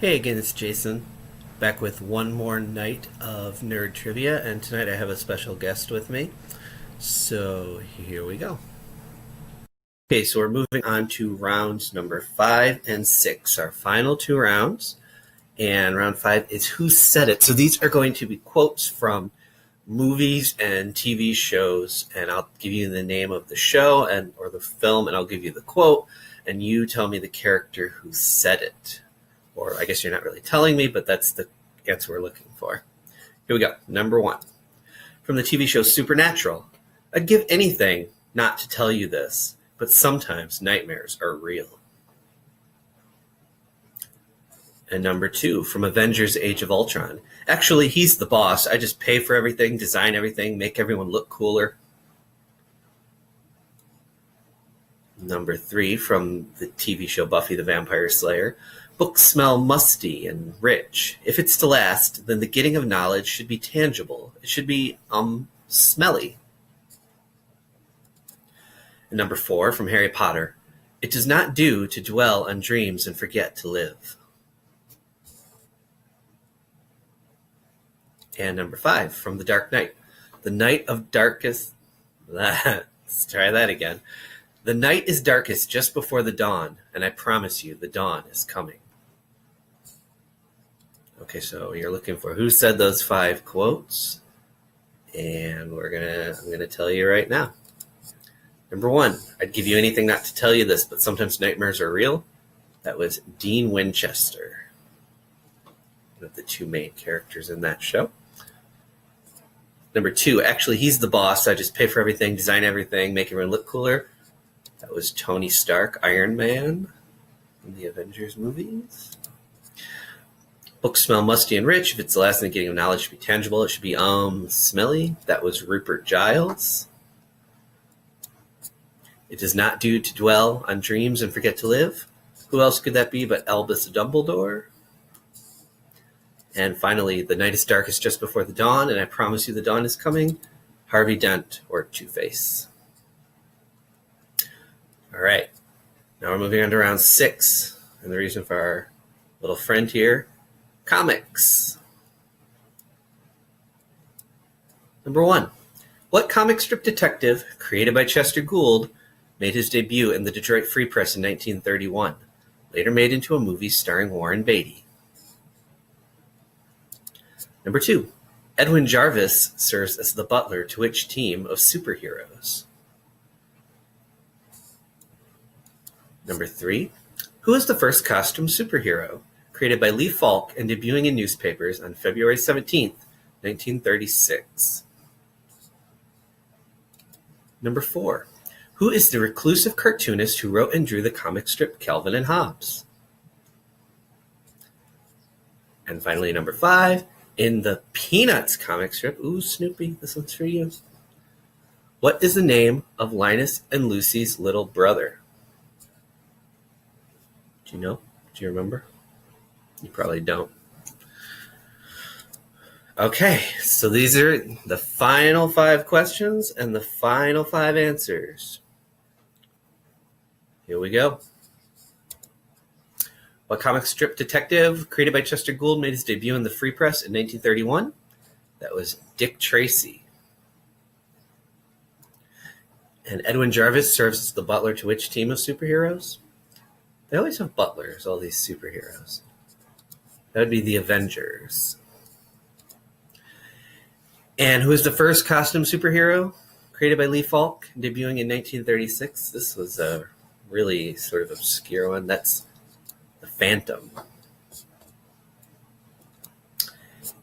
Hey again, it's Jason, back with one more night of nerd trivia, and tonight I have a special guest with me. So here we go. Okay, so we're moving on to rounds number 5 and 6, our final two rounds. And round 5 is Who Said It? So these are going to be quotes from movies and TV shows, and I'll give you the name of the show and or the film, and I'll give you the quote, and you tell me the character who said it. Or I guess you're not really telling me, but that's the answer we're looking for. Here we go. Number 1. From the TV show Supernatural. I'd give anything not to tell you this, but sometimes nightmares are real. And number 2, from Avengers Age of Ultron. Actually, he's the boss. I just pay for everything, design everything, make everyone look cooler. Number 3, from the TV show Buffy the Vampire Slayer. Books smell musty and rich. If it's to last, then the getting of knowledge should be tangible. It should be, smelly. And number 4, from Harry Potter. It does not do to dwell on dreams and forget to live. And number 5, from The Dark Knight. The night of darkest... Let's try that again. The night is darkest just before the dawn, and I promise you the dawn is coming. Okay, so you're looking for who said those 5 quotes, and I'm gonna tell you right now. Number 1, I'd give you anything not to tell you this, but sometimes nightmares are real. That was Dean Winchester, one of the 2 main characters in that show. Number 2, actually he's the boss. I just pay for everything, design everything, make everyone look cooler. That was Tony Stark, Iron Man, in the Avengers movies. Books smell musty and rich. If it's the last thing getting of knowledge should be tangible. It should be smelly. That was Rupert Giles. It does not do to dwell on dreams and forget to live. Who else could that be but Albus Dumbledore? And finally, the night is darkest just before the dawn, and I promise you the dawn is coming. Harvey Dent, or Two-Face. All right, now we're moving on to round 6, and the reason for our little friend here, comics. Number 1, what comic strip detective, created by Chester Gould, made his debut in the Detroit Free Press in 1931, later made into a movie starring Warren Beatty? Number 2, Edwin Jarvis serves as the butler to which team of superheroes? Number 3, who is the first costume superhero? Created by Lee Falk and debuting in newspapers on February 17th, 1936. Number 4, who is the reclusive cartoonist who wrote and drew the comic strip Calvin and Hobbes? And finally, number 5, in the Peanuts comic strip, ooh, Snoopy, this one's for you. What is the name of Linus and Lucy's little brother? Do you know? Do you remember? You probably don't. Okay, so these are the final 5 questions and the final 5 answers. Here we go. What comic strip detective created by Chester Gould made his debut in the Free Press in 1931? That was Dick Tracy. And Edwin Jarvis serves as the butler to which team of superheroes? They always have butlers, all these superheroes. That would be the Avengers. And who is the first costume superhero? Created by Lee Falk, debuting in 1936. This was a really sort of obscure one. That's the Phantom.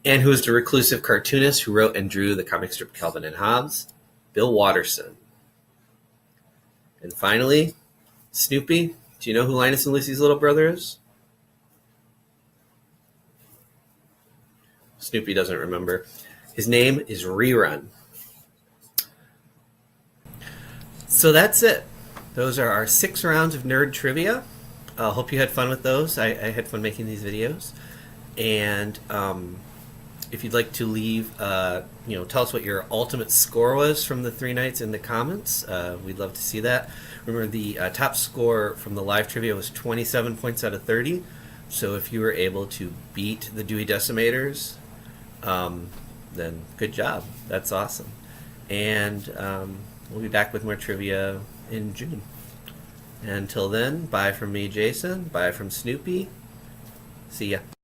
And who is the reclusive cartoonist who wrote and drew the comic strip Calvin and Hobbes? Bill Watterson. And finally, Snoopy. Do you know who Linus and Lucy's little brother is? Snoopy doesn't remember. His name is Rerun. So that's it. Those are our 6 rounds of nerd trivia. I hope you had fun with those. I had fun making these videos. And if you'd like to leave, tell us what your ultimate score was from the 3 nights in the comments. We'd love to see that. Remember, the top score from the live trivia was 27 points out of 30. So if you were able to beat the Dewey Decimators, then good job. That's awesome. And we'll be back with more trivia in June. Until then, bye from me, Jason. Bye from Snoopy. See ya.